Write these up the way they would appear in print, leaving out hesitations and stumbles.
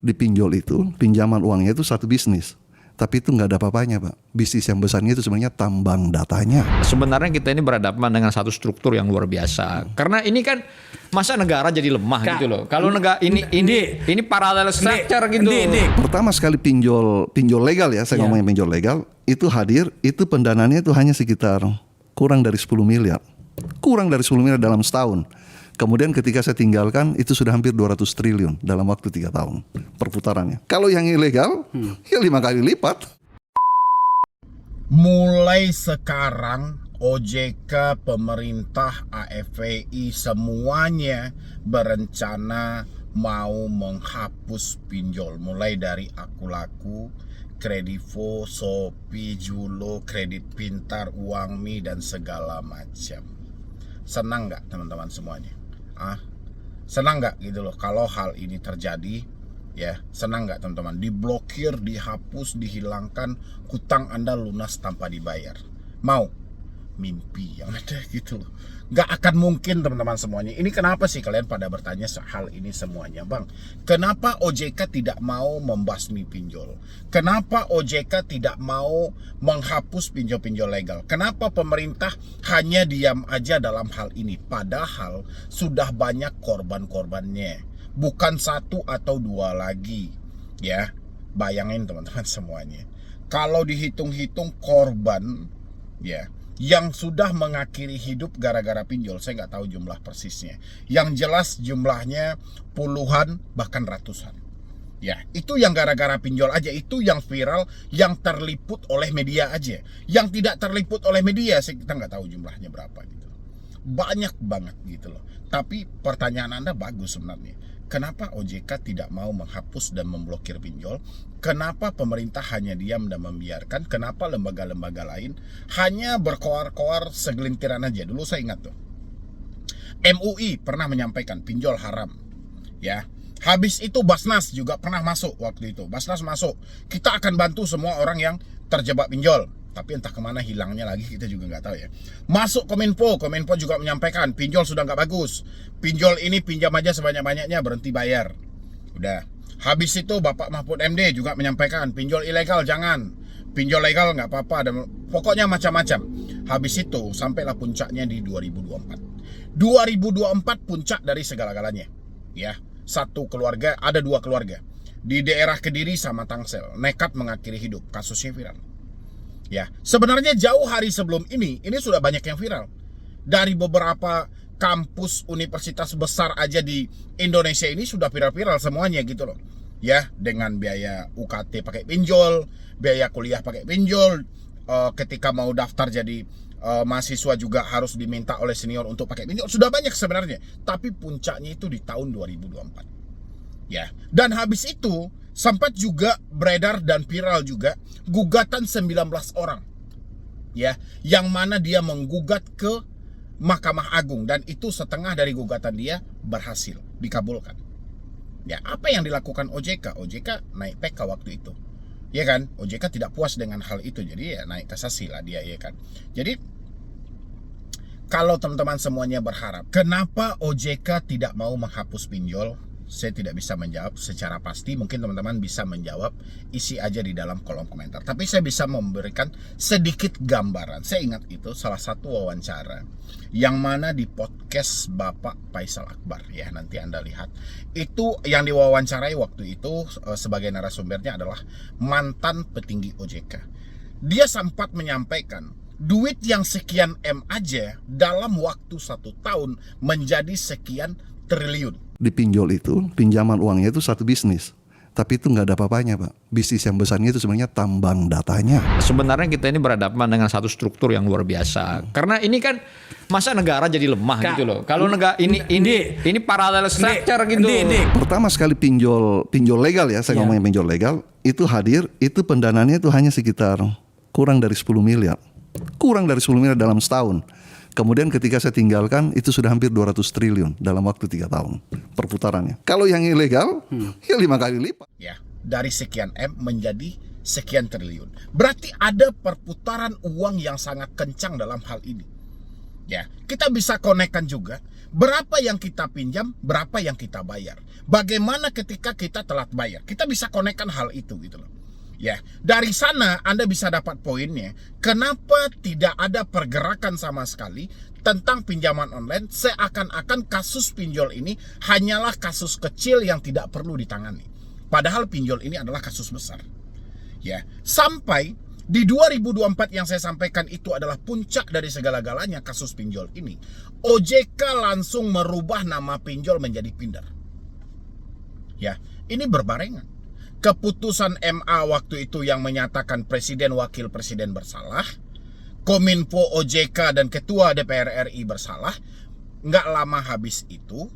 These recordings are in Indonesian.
Di pinjol itu, pinjaman uangnya itu satu bisnis. Tapi itu nggak ada apa-apanya, Pak. Bisnis yang besarnya itu sebenarnya tambang datanya. Sebenarnya kita ini berhadapan dengan satu struktur yang luar biasa. Karena ini kan masa negara jadi lemah gitu loh. Kalau negara ini paralel structure gitu. Pertama sekali pinjol legal ya, saya ngomongin pinjol legal, itu hadir, itu pendanaannya itu hanya sekitar kurang dari 10 miliar. Kurang dari 10 miliar dalam setahun. Kemudian ketika saya tinggalkan itu sudah hampir 200 triliun dalam waktu 3 tahun perputarannya. Kalau yang ilegal ya 5 kali lipat. Mulai sekarang OJK, pemerintah, AFPI semuanya berencana mau menghapus pinjol. Mulai dari Akulaku, Kredivo, Shopee, Julo, Kredit Pintar, Uangmi dan segala macam. Senang nggak teman-teman semuanya? Senang nggak gitu loh kalau hal ini terjadi? Ya, senang nggak teman-teman? Diblokir, dihapus, dihilangkan, hutang Anda lunas tanpa dibayar. Mau? Mimpi yang ada gitu loh. Nggak akan mungkin teman-teman semuanya. Ini kenapa sih kalian pada bertanya hal ini semuanya, Bang? Kenapa OJK tidak mau membasmi pinjol? Kenapa OJK tidak mau menghapus pinjol-pinjol legal? Kenapa pemerintah hanya diam aja dalam hal ini? Padahal sudah banyak korban-korbannya. Bukan satu atau dua lagi. Ya, bayangin teman-teman semuanya. Kalau dihitung-hitung korban, ya, yang sudah mengakhiri hidup gara-gara pinjol, saya nggak tahu jumlah persisnya. Yang jelas jumlahnya puluhan bahkan ratusan. Ya, itu yang gara-gara pinjol aja, itu yang viral, yang terliput oleh media aja. Yang tidak terliput oleh media, kita nggak tahu jumlahnya berapa gitu. Banyak banget gitu loh. Tapi pertanyaan Anda bagus sebenarnya. Kenapa OJK tidak mau menghapus dan memblokir pinjol? Kenapa pemerintah hanya diam dan membiarkan? Kenapa lembaga-lembaga lain hanya berkoar-koar segelintiran aja? Dulu saya ingat tuh, MUI pernah menyampaikan pinjol haram. Ya, habis itu Basnas juga pernah masuk waktu itu. Basnas masuk, kita akan bantu semua orang yang terjebak pinjol. Tapi entah kemana hilangnya lagi, kita juga nggak tahu ya. Masuk Kominfo juga menyampaikan pinjol sudah nggak bagus. Pinjol ini pinjam aja sebanyak-banyaknya, berhenti bayar. Udah. Habis itu Bapak Mahfud MD juga menyampaikan pinjol ilegal jangan. Pinjol legal nggak apa-apa. Dan pokoknya macam-macam. Habis itu sampailah puncaknya di 2024. 2024 puncak dari segala-galanya. Ya, satu keluarga, ada 2 keluarga di daerah Kediri sama Tangsel nekat mengakhiri hidup. Kasusnya viral. Ya, sebenarnya jauh hari sebelum ini sudah banyak yang viral. Dari beberapa kampus universitas besar aja di Indonesia ini sudah viral-viral semuanya gitu loh. Ya, dengan biaya UKT pakai pinjol, biaya kuliah pakai pinjol, ketika mau daftar jadi mahasiswa juga harus diminta oleh senior untuk pakai pinjol. Sudah banyak sebenarnya, tapi puncaknya itu di tahun 2024. Ya, dan habis itu sempat juga beredar dan viral juga gugatan 19 orang. Ya, yang mana dia menggugat ke Mahkamah Agung dan itu setengah dari gugatan dia berhasil dikabulkan. Ya, apa yang dilakukan OJK? OJK naik PK waktu itu. Ya kan? OJK tidak puas dengan hal itu. Jadi ya naik kasasi lah dia, ya kan. Jadi kalau teman-teman semuanya berharap, kenapa OJK tidak mau menghapus pinjol? Saya tidak bisa menjawab secara pasti. Mungkin teman-teman bisa menjawab, isi aja di dalam kolom komentar. Tapi saya bisa memberikan sedikit gambaran. Saya ingat itu salah satu wawancara yang mana di podcast Bapak Faisal Akbar. Ya, nanti Anda lihat. Itu yang diwawancarai waktu itu sebagai narasumbernya adalah mantan petinggi OJK. Dia sempat menyampaikan, duit yang sekian M aja dalam waktu 1 tahun menjadi sekian triliun. Di pinjol itu, pinjaman uangnya itu satu bisnis. Tapi itu nggak ada apa-apanya, Pak. Bisnis yang besarnya itu sebenarnya tambang datanya. Sebenarnya kita ini berhadapan dengan satu struktur yang luar biasa. Karena ini kan masa negara jadi lemah gitu loh. Kalau negara ini paralel structure gitu. Pertama sekali pinjol legal ya, saya ngomongin pinjol legal, itu hadir, itu pendanaannya itu hanya sekitar kurang dari 10 miliar. Kurang dari 10 miliar dalam setahun. Kemudian ketika saya tinggalkan itu sudah hampir 200 triliun dalam waktu 3 tahun perputarannya. Kalau yang ilegal ya 5 kali lipat. Ya, dari sekian M menjadi sekian triliun. Berarti ada perputaran uang yang sangat kencang dalam hal ini. Ya, kita bisa konekkan juga Berapa yang kita pinjam, berapa yang kita bayar. Bagaimana ketika kita telat bayar. Kita bisa konekkan hal itu gitu loh. Ya, dari sana Anda bisa dapat poinnya. Kenapa tidak ada pergerakan sama sekali tentang pinjaman online, seakan-akan kasus pinjol ini hanyalah kasus kecil yang tidak perlu ditangani. Padahal pinjol ini adalah kasus besar. Ya, sampai di 2024 yang saya sampaikan itu adalah puncak dari segala-galanya kasus pinjol ini. OJK langsung merubah nama pinjol menjadi Pinder. Ya, ini berbarengan. Keputusan MA waktu itu yang menyatakan Presiden Wakil Presiden bersalah, Kominfo, OJK, dan Ketua DPR RI bersalah. Nggak lama habis itu,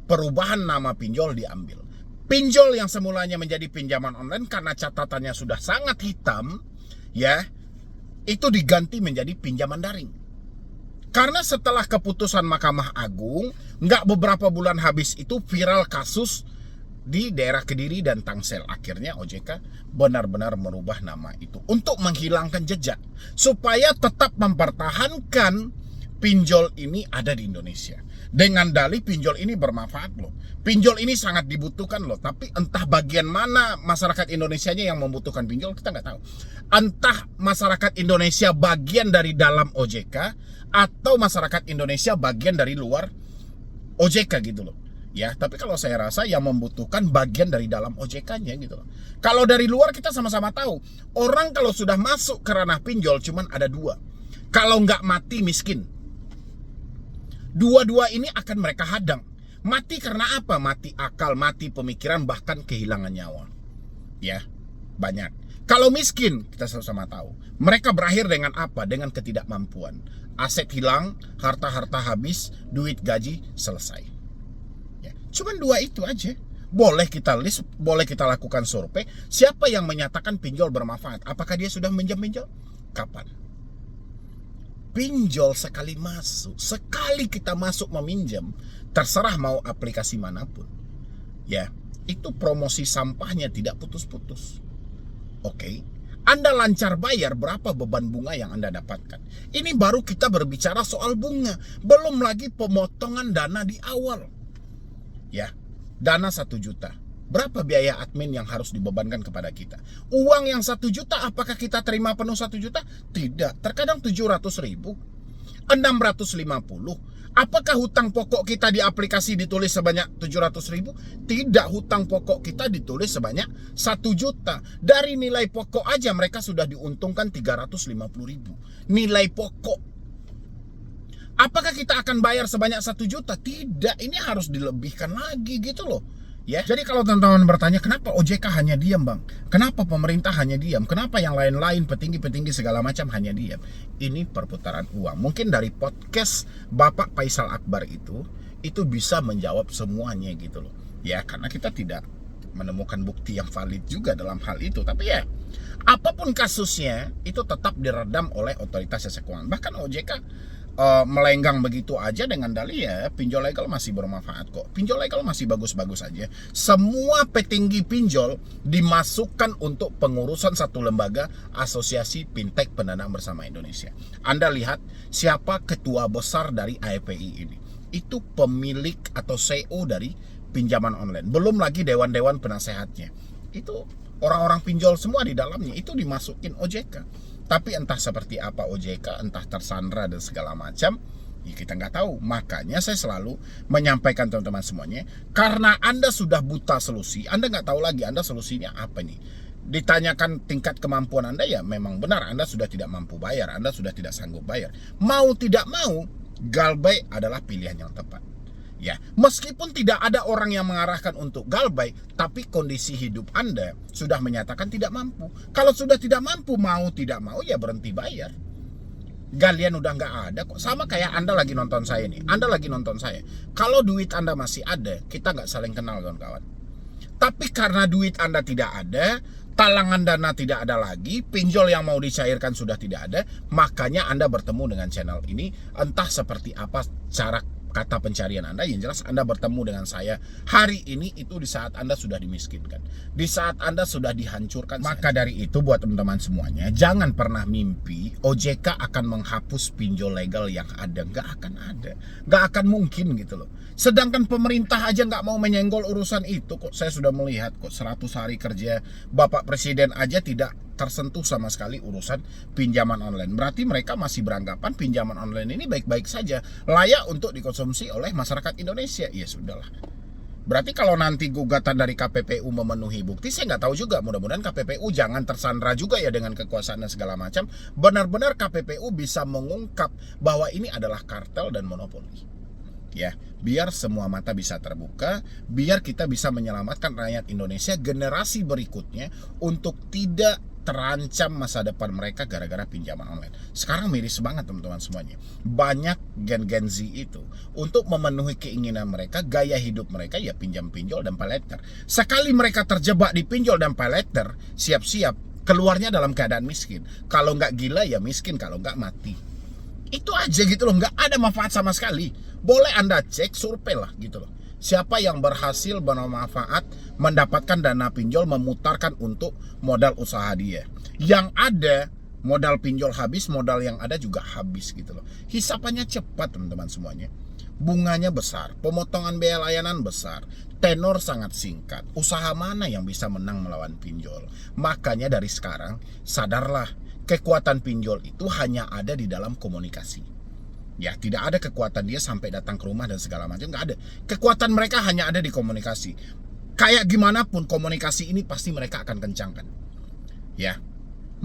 perubahan nama pinjol diambil. Pinjol yang semulanya menjadi pinjaman online karena catatannya sudah sangat hitam, ya, itu diganti menjadi pinjaman daring. Karena setelah keputusan Mahkamah Agung, nggak beberapa bulan habis itu viral kasus di daerah Kediri dan Tangsel. Akhirnya OJK benar-benar merubah nama itu untuk menghilangkan jejak, supaya tetap mempertahankan pinjol ini ada di Indonesia. Dengan dalih pinjol ini bermanfaat loh. Pinjol ini sangat dibutuhkan loh. Tapi entah bagian mana masyarakat Indonesianya yang membutuhkan pinjol, kita nggak tahu. Entah masyarakat Indonesia bagian dari dalam OJK, atau masyarakat Indonesia bagian dari luar OJK gitu loh. Ya, tapi kalau saya rasa yang membutuhkan bagian dari dalam OJK-nya gitu loh. Kalau dari luar kita sama-sama tahu, orang kalau sudah masuk ke ranah pinjol cuman ada dua. Kalau nggak mati miskin. Dua-dua ini akan mereka hadang. Mati karena apa? Mati akal, mati pemikiran, bahkan kehilangan nyawa. Ya, banyak. Kalau miskin, kita sama-sama tahu. Mereka berakhir dengan apa? Dengan ketidakmampuan. Aset hilang, harta-harta habis, duit gaji selesai. Ya, cuman dua itu aja. Boleh kita list, boleh kita lakukan survei. Siapa yang menyatakan pinjol bermanfaat? Apakah dia sudah minjam-pinjol? Kapan? Pinjol sekali masuk, sekali kita masuk meminjam, terserah mau aplikasi manapun, ya, itu promosi sampahnya tidak putus-putus. Oke, Anda lancar bayar, berapa beban bunga yang Anda dapatkan? Ini baru kita berbicara soal bunga, belum lagi pemotongan dana di awal. Ya, dana 1 juta. Berapa biaya admin yang harus dibebankan kepada kita? Uang yang 1 juta, apakah kita terima penuh 1 juta? Tidak, terkadang 700.000, 650. Apakah hutang pokok kita di aplikasi ditulis sebanyak 700.000? Tidak, hutang pokok kita ditulis sebanyak 1 juta. Dari nilai pokok aja mereka sudah diuntungkan 350.000. Nilai pokok. Apakah kita akan bayar sebanyak 1 juta? Tidak, ini harus dilebihkan lagi gitu loh. Ya, jadi kalau teman-teman bertanya kenapa OJK hanya diam bang, kenapa pemerintah hanya diam, kenapa yang lain-lain petinggi-petinggi segala macam hanya diam, ini perputaran uang. Mungkin dari podcast Bapak Faisal Akbar itu bisa menjawab semuanya gitu loh. Ya, karena kita tidak menemukan bukti yang valid juga dalam hal itu. Tapi ya, apapun kasusnya itu tetap diredam oleh otoritas jasa keuangan. Bahkan OJK melenggang begitu aja dengan dalih ya pinjol legal masih bermanfaat kok. Pinjol legal masih bagus-bagus aja. Semua petinggi pinjol dimasukkan untuk pengurusan satu lembaga Asosiasi Fintech Pendanaan Bersama Indonesia. Anda lihat siapa ketua besar dari AFPI ini. Itu pemilik atau CEO dari pinjaman online. Belum lagi dewan-dewan penasehatnya. Itu orang-orang pinjol semua di dalamnya. Itu dimasukin OJK. Tapi entah seperti apa OJK, entah tersandra dan segala macam, ya kita nggak tahu. Makanya saya selalu menyampaikan teman-teman semuanya, karena Anda sudah buta solusi, Anda nggak tahu lagi Anda solusinya apa nih. Ditanyakan tingkat kemampuan Anda, ya memang benar Anda sudah tidak mampu bayar, Anda sudah tidak sanggup bayar. Mau tidak mau, Galbay adalah pilihan yang tepat. Ya, meskipun tidak ada orang yang mengarahkan untuk Galbay, tapi kondisi hidup Anda sudah menyatakan tidak mampu. Kalau sudah tidak mampu, mau tidak mau ya berhenti bayar. Galian udah nggak ada kok. Sama kayak Anda lagi nonton saya nih. Anda lagi nonton saya. Kalau duit Anda masih ada, kita nggak saling kenal kawan-kawan. Tapi karena duit Anda tidak ada, talangan dana tidak ada lagi, pinjol yang mau dicairkan sudah tidak ada, makanya Anda bertemu dengan channel ini. Entah seperti apa cara kata pencarian Anda, yang jelas Anda bertemu dengan saya hari ini itu di saat Anda sudah dimiskinkan, di saat Anda sudah dihancurkan. Maka dari itu buat teman-teman semuanya, jangan pernah mimpi OJK akan menghapus pinjol legal yang ada. Nggak akan ada, nggak akan mungkin gitu loh. Sedangkan pemerintah aja nggak mau menyenggol urusan itu kok. Saya sudah melihat kok 100 hari kerja Bapak Presiden aja tidak tersentuh sama sekali urusan pinjaman online. Berarti mereka masih beranggapan pinjaman online ini baik-baik saja, layak untuk dikonsumsi oleh masyarakat Indonesia. Ya sudahlah. Berarti kalau nanti gugatan dari KPPU memenuhi bukti, saya nggak tahu juga. Mudah-mudahan KPPU jangan tersandra juga ya dengan kekuasaan dan segala macam. Benar-benar KPPU bisa mengungkap bahwa ini adalah kartel dan monopoli. Ya, biar semua mata bisa terbuka, biar kita bisa menyelamatkan rakyat Indonesia generasi berikutnya untuk tidak terancam masa depan mereka gara-gara pinjaman online. Sekarang miris banget teman-teman semuanya. Banyak Gen Z itu untuk memenuhi keinginan mereka, gaya hidup mereka ya pinjam pinjol dan pay later. Sekali mereka terjebak di pinjol dan pay later, siap-siap keluarnya dalam keadaan miskin. Kalau nggak gila ya miskin, kalau nggak mati. Itu aja gitu loh, nggak ada manfaat sama sekali. Boleh Anda cek, survei lah gitu loh. Siapa yang berhasil bermanfaat mendapatkan dana pinjol, memutarkan untuk modal usaha dia. Yang ada modal pinjol habis, modal yang ada juga habis gitu loh. Hisapannya cepat teman-teman semuanya. Bunganya besar, pemotongan biaya layanan besar, tenor sangat singkat. Usaha mana yang bisa menang melawan pinjol? Makanya dari sekarang sadarlah, kekuatan pinjol itu hanya ada di dalam komunikasi. Ya, tidak ada kekuatan dia sampai datang ke rumah dan segala macam, nggak ada. Kekuatan mereka hanya ada di komunikasi. Kayak gimana pun komunikasi ini pasti mereka akan kencangkan. Ya,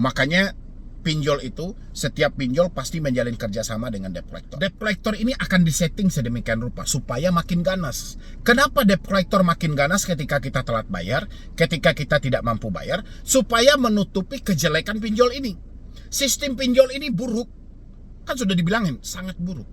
makanya pinjol itu, setiap pinjol pasti menjalin kerjasama dengan debt collector. Debt collector ini akan disetting sedemikian rupa supaya makin ganas. Kenapa debt collector makin ganas ketika kita telat bayar, ketika kita tidak mampu bayar? Supaya menutupi kejelekan pinjol ini. Sistem pinjol ini buruk. Kan sudah dibilangin sangat buruk.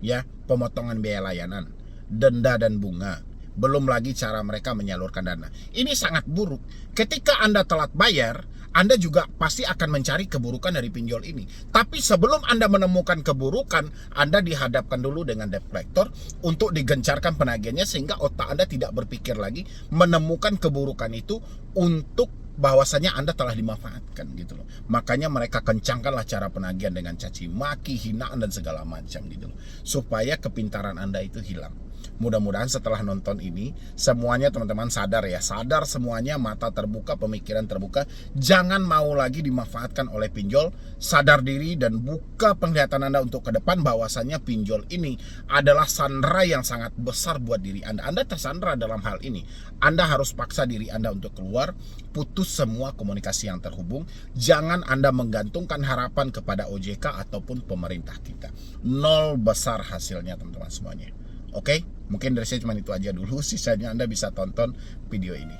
Ya, pemotongan biaya layanan, denda dan bunga, belum lagi cara mereka menyalurkan dana. Ini sangat buruk. Ketika Anda telat bayar, Anda juga pasti akan mencari keburukan dari pinjol ini. Tapi sebelum Anda menemukan keburukan, Anda dihadapkan dulu dengan debt collector untuk digencarkan penagihannya, sehingga otak Anda tidak berpikir lagi menemukan keburukan itu untuk bahwasanya Anda telah dimanfaatkan gitu loh. Makanya mereka kencangkanlah cara penagihan dengan caci maki, hinaan dan segala macam gitu loh. Supaya kepintaran Anda itu hilang. Mudah-mudahan setelah nonton ini semuanya teman-teman sadar ya, sadar semuanya, mata terbuka, pemikiran terbuka, jangan mau lagi dimanfaatkan oleh pinjol. Sadar diri dan buka penglihatan Anda untuk ke depan bahwasanya pinjol ini adalah sandera yang sangat besar buat diri Anda. Anda tersandera dalam hal ini. Anda harus paksa diri Anda untuk keluar, putus semua komunikasi yang terhubung. Jangan Anda menggantungkan harapan kepada OJK ataupun pemerintah kita. Nol besar hasilnya teman-teman semuanya. Oke, mungkin dari saya cuma itu aja dulu. Sisanya Anda bisa tonton video ini.